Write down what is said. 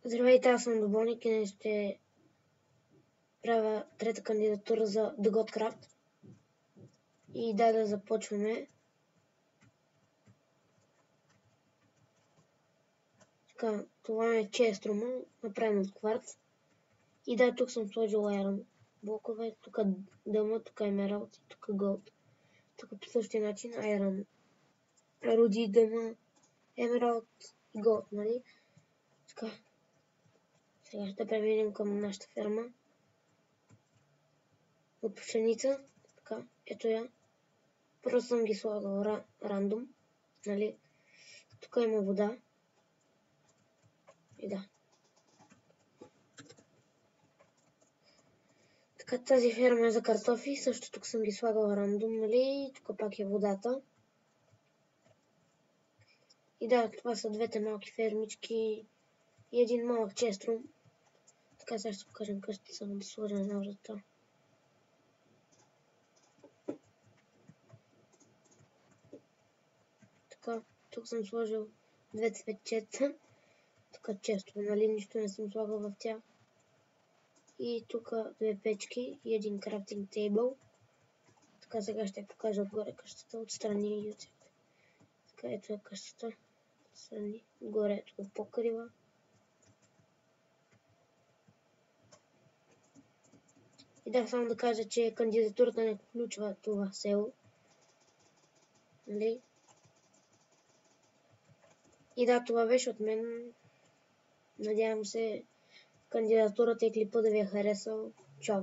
Здравейте, аз съм Добоник и ще правя трета кандидатура за The Godcraft. И да започваме. Така, това е честрума, направен от кварц. И тук съм сложил iron блокове, тук дъма, тук емералд и тук голд. Тук по същия начин iron, руди, дъма, емералд и голд, нали? Така. Сега ще преминем към нашата ферма. От пшеница, така, ето я. Просто съм ги слагал рандом, нали? Тук има вода. И да. Така, тази ферма е за картофи. Също тук съм ги слагал рандом, нали? Тук пак е водата. И да, това са двете малки фермички и един малък честрум. Така, сега ще покажем къщата, само да сложа една врата. Така, тук съм сложил две цветчета. Тук често, нали? Нищо не съм слагал в тях. И тук две печки и един крафтинг тейбъл. Така, сега ще покажа отгоре къщата, отстрани и от. Така, ето е къщата. Отстрани, отгоре е тук покрива. И да, само да кажа, че кандидатурата не включва това село. Нали? И да, това беше от мен. Надявам се кандидатурата и клипа да ви е харесал. Чао!